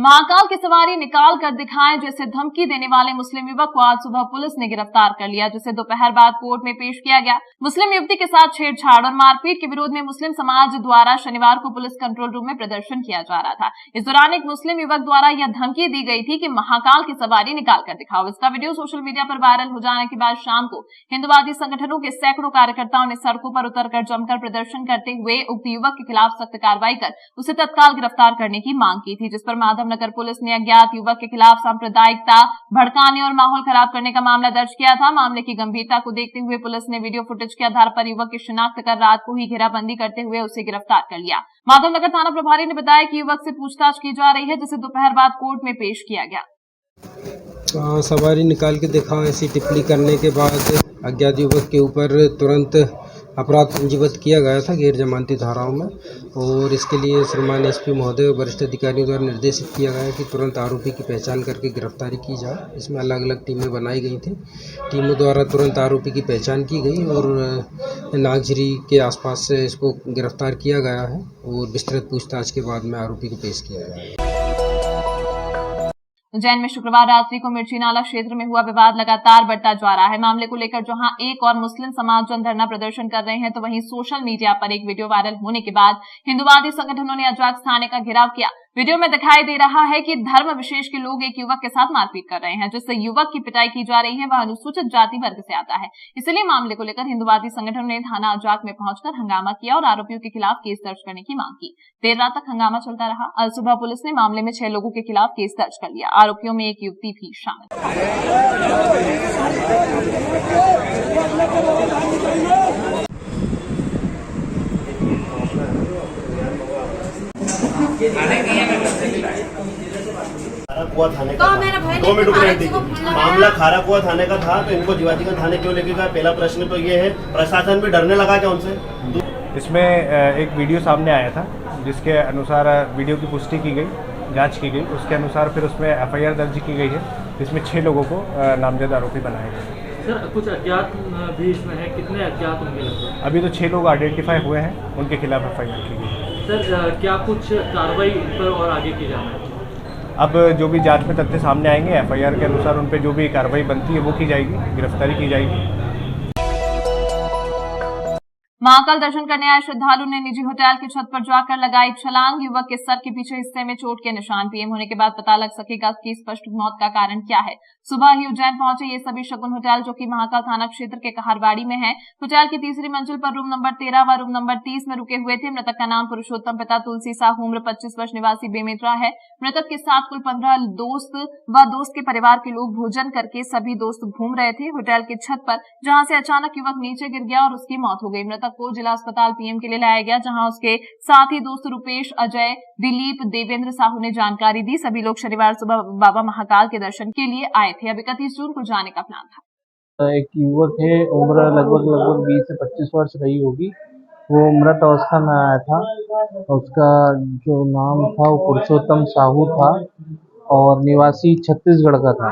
महाकाल की सवारी निकाल कर दिखाएं जैसे धमकी देने वाले मुस्लिम युवक को आज सुबह पुलिस ने गिरफ्तार कर लिया, जिसे दोपहर बाद कोर्ट में पेश किया गया। मुस्लिम युवती के साथ छेड़छाड़ और मारपीट के विरोध में मुस्लिम समाज द्वारा शनिवार को पुलिस कंट्रोल रूम में प्रदर्शन किया जा रहा था। इस दौरान एक मुस्लिम युवक द्वारा यह धमकी दी गई थी कि महाकाल की सवारी निकाल कर दिखाओ। इसका वीडियो सोशल मीडिया पर वायरल हो जाने के बाद शाम को हिंदुवादी संगठनों के सैकड़ों कार्यकर्ताओं ने सड़कों पर उतरकर जमकर प्रदर्शन करते हुए उक्त युवक के खिलाफ सख्त कार्रवाई कर उसे तत्काल गिरफ्तार करने की मांग की थी, जिस पर माधवनगर पुलिस ने अज्ञात युवक के खिलाफ सांप्रदायिकता भड़काने और माहौल खराब करने का मामला दर्ज किया था। मामले की गंभीरता को देखते हुए पुलिस ने वीडियो फुटेज के आधार पर युवक की शिनाख्त कर रात को ही घेराबंदी करते हुए उसे गिरफ्तार कर लिया। माधवनगर थाना प्रभारी ने बताया कि युवक से पूछताछ की जा रही है, जिसे दोपहर बाद कोर्ट में पेश किया गया। सवारी निकाल के दिखाओ ऐसी टिप्पणी करने के बाद अज्ञात युवक के ऊपर तुरंत अपराध पंजीबद्ध किया गया था गैर जमानती धाराओं में, और इसके लिए श्रीमान एसपी महोदय और वरिष्ठ अधिकारियों द्वारा निर्देशित किया गया कि तुरंत आरोपी की पहचान करके गिरफ्तारी की जाए। इसमें अलग अलग टीमें बनाई गई थी। टीमों द्वारा तुरंत आरोपी की पहचान की गई और नागझरी के आसपास से इसको गिरफ्तार किया गया है और विस्तृत पूछताछ के बाद में आरोपी को पेश किया गया है। उज्जैन में शुक्रवार रात्रि को मिर्ची नाला क्षेत्र में हुआ विवाद लगातार बढ़ता जा रहा है। मामले को लेकर जहां एक और मुस्लिम समाज जन धरना प्रदर्शन कर रहे हैं, तो वहीं सोशल मीडिया पर एक वीडियो वायरल होने के बाद हिंदुवादी संगठनों ने अजाक्स थाने का घेराव किया। वीडियो में दिखाई दे रहा है कि धर्म विशेष के लोग एक युवक के साथ मारपीट कर रहे हैं। जिससे युवक की पिटाई की जा रही है वह अनुसूचित जाति वर्ग से आता है। इसलिए मामले को लेकर हिंदुवादी संगठनों ने थाना अजाक में पहुंचकर हंगामा किया और आरोपियों के खिलाफ केस दर्ज करने की मांग की। देर रात तक हंगामा चलता रहा। आज सुबह पुलिस ने मामले में 6 लोगों के खिलाफ केस दर्ज कर लिया। आरोपियों में एक युवती भी शामिल। खाराकुआ थाने का था। 2 मिनट रुकने, मामला खाराकुआ थाने का था, तो इनको जीवाजीगंज थाने क्यों लेके गया? पहला प्रश्न तो ये है, प्रशासन भी डरने लगा क्या उनसे? इसमें एक वीडियो सामने आया था जिसके अनुसार वीडियो की पुष्टि की गई, जांच की गई। उसके अनुसार फिर उसमें एफआईआर दर्ज की गई है, जिसमें 6 लोगों को नामजद आरोपी बनाए गए। सर कुछ अज्ञात भी इसमें है, कितने अज्ञात होंगे? अभी तो 6 लोग आइडेंटिफाई हुए हैं, उनके खिलाफ एफआईआर की गई। सर क्या कुछ कार्रवाई पर और आगे की जाना है? अब जो भी जांच में तथ्य सामने आएंगे, एफआईआर के अनुसार उन पर जो भी कार्रवाई बनती है वो की जाएगी, गिरफ्तारी की जाएगी। महाकाल दर्शन करने आए श्रद्धालु ने निजी होटल की छत पर जाकर लगाई छलांग। युवक के सर के पीछे हिस्से में चोट के निशान। पीएम होने के बाद पता लग सकेगा कि स्पष्ट मौत का कारण क्या है। सुबह ही उज्जैन पहुंचे ये सभी शगुन होटल, जो कि महाकाल थाना क्षेत्र के कहारवाड़ी में है। होटल की तीसरी मंजिल पर रूम नंबर 13 व रूम नंबर 30 में रुके हुए थे। मृतक का नाम पुरुषोत्तम, पिता तुलसी साहू, उम्र 25 वर्ष, निवासी बेमेतरा है। मृतक के साथ कुल 15 दोस्त व दोस्त के परिवार के लोग भोजन करके सभी दोस्त घूम रहे थे होटल की छत पर, जहां से अचानक युवक नीचे गिर गया और उसकी मौत हो गई। मृतक को जिला अस्पताल पीएम के लिए लाया गया, जहां उसके साथी दोस्त रुपेश, अजय, दिलीप, देवेंद्र साहू ने जानकारी दी। सभी लोग शनिवार सुबह बाबा महाकाल के दर्शन के लिए आए थे। अब 31 जून को जाने का प्लान था। एक युवक है, उम्र लगभग 20 से 25 वर्ष रही होगी। वो मृत अवस्था में आया था। उसका जो नाम था वो पुरुषोत्तम साहू था और निवासी छत्तीसगढ़ का था।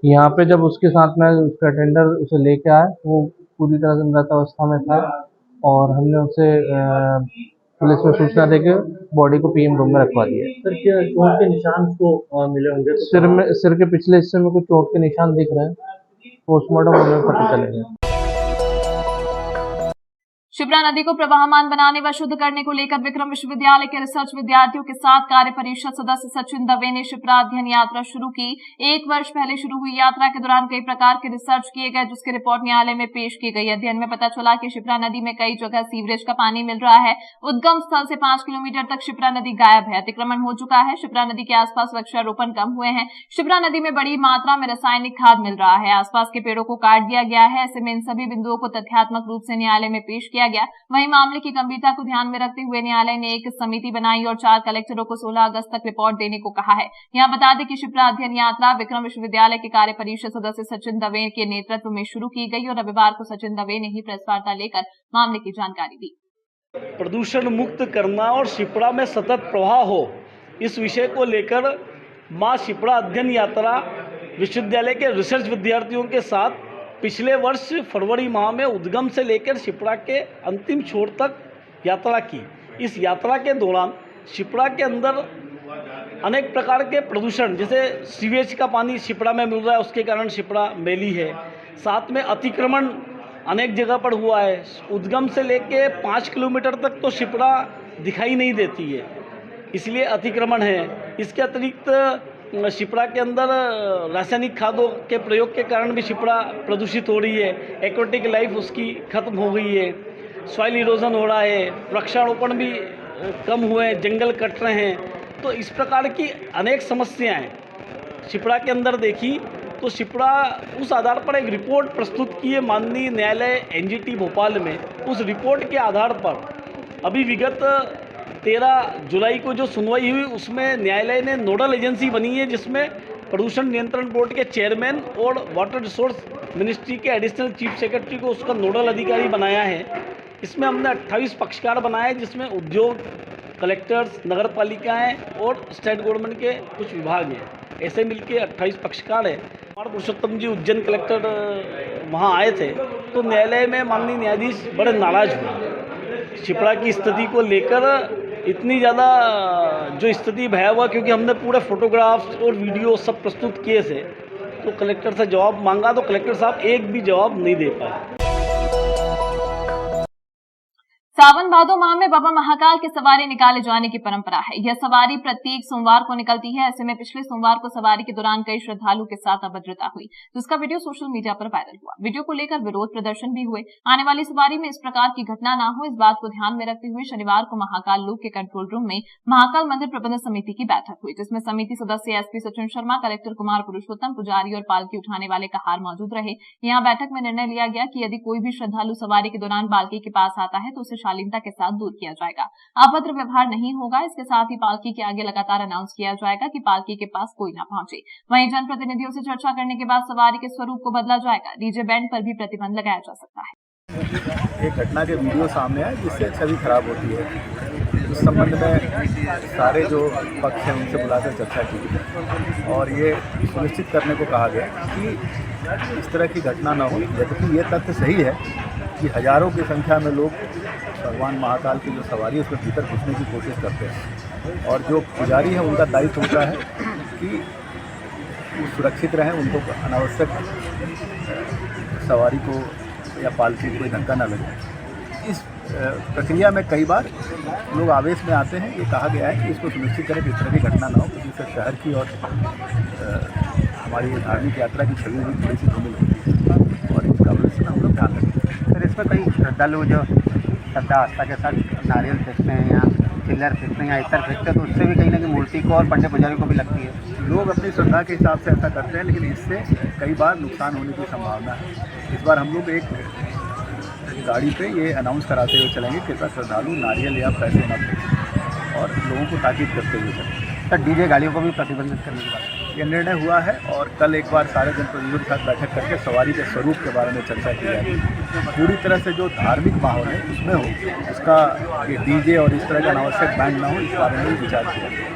यहाँ पे जब उसके साथ में उसका अटेंडर उसे लेके आया, वो पूरी तरह से मृत अवस्था में था और हमने उसे पुलिस में सूचना देके बॉडी को पीएम रूम में रखवा दिया। सर क्या चोट के निशान को मिले होंगे? सिर के पिछले हिस्से में कुछ चोट के निशान दिख रहे हैं, पोस्टमार्टम होने में पता चलेगा। शिप्रा नदी को प्रवाहमान बनाने व शुद्ध करने को लेकर विक्रम विश्वविद्यालय के रिसर्च विद्यार्थियों के साथ कार्य परिषद सदस्य सचिन दवे ने शिप्रा अध्ययन यात्रा शुरू की। 1 वर्ष पहले शुरू हुई यात्रा के दौरान कई प्रकार के रिसर्च किए गए, जिसकी रिपोर्ट न्यायालय में पेश की गई। अध्ययन में पता चला कि शिप्रा नदी में कई जगह सीवरेज का पानी मिल रहा है। उद्गम स्थल से 5 किलोमीटर तक शिप्रा नदी गायब है, अतिक्रमण हो चुका है। शिप्रा नदी के आसपास वृक्षारोपण कम हुए हैं। शिप्रा नदी में बड़ी मात्रा में रासायनिक खाद मिल रहा है। आसपास के पेड़ों को काट दिया गया है। ऐसे में इन सभी बिंदुओं को तथ्यात्मक रूप से न्यायालय में पेश किया गया। वहीं मामले की गंभीरता को ध्यान में रखते हुए न्यायालय ने एक समिति बनाई और 4 कलेक्टरों को 16 अगस्त तक रिपोर्ट देने को कहा है। यहां बता दें कि शिप्रा अध्ययन यात्रा विक्रम विश्वविद्यालय के कार्य परिषद सदस्य सचिन दवे के नेतृत्व में शुरू की गई और रविवार को सचिन दवे ने ही प्रेस वार्ता लेकर मामले की जानकारी दी। प्रदूषण मुक्त करना और शिप्रा में सतत प्रवाह हो, इस विषय को लेकर मां शिप्रा अध्ययन यात्रा विश्वविद्यालय के रिसर्च विद्यार्थियों के साथ पिछले वर्ष फरवरी माह में उद्गम से लेकर शिप्रा के अंतिम छोर तक यात्रा की। इस यात्रा के दौरान शिप्रा के अंदर अनेक प्रकार के प्रदूषण, जैसे सीवेज का पानी शिप्रा में मिल रहा है, उसके कारण शिप्रा मैली है। साथ में अतिक्रमण अनेक जगह पर हुआ है। उद्गम से लेके 5 किलोमीटर तक तो शिप्रा दिखाई नहीं देती है, इसलिए अतिक्रमण है। इसके अतिरिक्त शिप्रा के अंदर रासायनिक खादों के प्रयोग के कारण भी शिप्रा प्रदूषित हो रही है। एक्वाटिक लाइफ उसकी खत्म हो गई है, सॉइल इरोजन हो रहा है, वृक्षारोपण भी कम हुए हैं, जंगल कट रहे हैं। तो इस प्रकार की अनेक समस्याएं शिप्रा के अंदर देखी, तो शिप्रा उस आधार पर एक रिपोर्ट प्रस्तुत की है माननीय न्यायालय एनजीटी भोपाल में। उस रिपोर्ट के आधार पर अभी विगत 13 जुलाई को जो सुनवाई हुई, उसमें न्यायालय ने नोडल एजेंसी बनी है, जिसमें प्रदूषण नियंत्रण बोर्ड के चेयरमैन और वाटर रिसोर्स मिनिस्ट्री के एडिशनल चीफ सेक्रेटरी को उसका नोडल अधिकारी बनाया है। इसमें हमने 28 पक्षकार बनाए, जिसमें उद्योग, कलेक्टर्स, नगर पालिकाएँ और स्टेट गवर्नमेंट के कुछ विभाग हैं। ऐसे मिलके 28 पक्षकार हैं। कुमार पुरुषोत्तम जी उज्जैन कलेक्टर वहाँ आए थे, तो न्यायालय में माननीय न्यायाधीश बड़े नाराज हुए शिप्रा की स्थिति को लेकर। इतनी ज़्यादा जो स्थिति भयावह, क्योंकि हमने पूरे फोटोग्राफ्स और वीडियो सब प्रस्तुत किए थे, तो कलेक्टर से जवाब मांगा तो कलेक्टर साहब एक भी जवाब नहीं दे पाए। सावन भादो माह में बाबा महाकाल की सवारी निकाले जाने की परंपरा है। यह सवारी प्रत्येक सोमवार को निकलती है। ऐसे में पिछले सोमवार को सवारी के दौरान कई श्रद्धालुओं के साथ अभद्रता हुई, जिसका वीडियो सोशल मीडिया पर वायरल हुआ। वीडियो को लेकर विरोध प्रदर्शन भी हुए। आने वाली सवारी में इस प्रकार की घटना न हो, इस बात को ध्यान में रखते हुए शनिवार को महाकाल लोक के कंट्रोल रूम में महाकाल मंदिर प्रबंध समिति की बैठक हुई, जिसमें समिति सदस्य एसपी सचिन शर्मा, कलेक्टर कुमार पुरुषोत्तम, पुजारी और पालकी उठाने वाले कहार मौजूद रहे। यहाँ बैठक में निर्णय लिया गया कि यदि कोई भी श्रद्धालु सवारी के दौरान पालकी के पास आता है तो उसे शालीनता के साथ दूर किया जाएगा, अभद्र व्यवहार नहीं होगा। इसके साथ ही पालकी के आगे लगातार अनाउंस किया जाएगा कि पालकी के पास कोई न पहुंचे। वहीं जनप्रतिनिधियों से चर्चा करने के बाद सवारी के स्वरूप को बदला जाएगा। डीजे बैंड पर भी प्रतिबंध लगाया जा सकता है। एक घटना के वीडियो सामने आए जिससे छवि खराब होती है। उस संबंध में सारे जो पक्ष हैं उनसे बुलाकर चर्चा की और ये सुनिश्चित करने को कहा गया कि इस तरह की घटना न हो। यद्यपि ये तथ्य सही है कि हजारों की संख्या में लोग भगवान महाकाल की जो सवारी है उसके भीतर घुसने की कोशिश करते हैं, और जो पुजारी है उनका दायित्व होता है कि वो सुरक्षित रहें, उनको अनावश्यक सवारी को या पालकी को कोई धक्का न लगे। इस प्रक्रिया में कई बार लोग आवेश में आते हैं। ये कहा गया है कि इसको सुनिश्चित करें कि इस तरह की घटना न हो, क्योंकि इससे शहर की और हमारी धार्मिक यात्रा की छवि भी थोड़ी सी धूमिल होती है, और इसका भविष्य में हम लोग ध्यान रखें। सर, इसमें कई श्रद्धालु जो श्रद्धा आस्था के साथ नारियल फेंकते हैं या चिल्लर फेंकते हैं या इतर फेंकते हैं, तो उससे भी कहीं ना कहीं मूर्ति को और पंडित पुजारी को भी लगती है। लोग अपनी श्रद्धा के हिसाब से ऐसा करते हैं, लेकिन इससे कई बार नुकसान होने की संभावना है। इस बार हम लोग एक गाड़ी पे ये अनाउंस कराते हुए चलेंगे कि श्रद्धालु नारियल या पैसे न फेंकें, और लोगों को ताकीद करते हुए चलेंगे। सर, डीजे गाड़ियों को भी प्रतिबंधित करने की बात ये निर्णय हुआ है, और कल एक बार सारे जनप्रतिनिधियों के साथ बैठक करके सवारी के स्वरूप के बारे में चर्चा की जाएगी। पूरी तरह से जो धार्मिक माहौल है उसमें हो, उसका ये डीजे और इस तरह का अनावश्यक बैंड ना हो, इस बारे में विचार किया।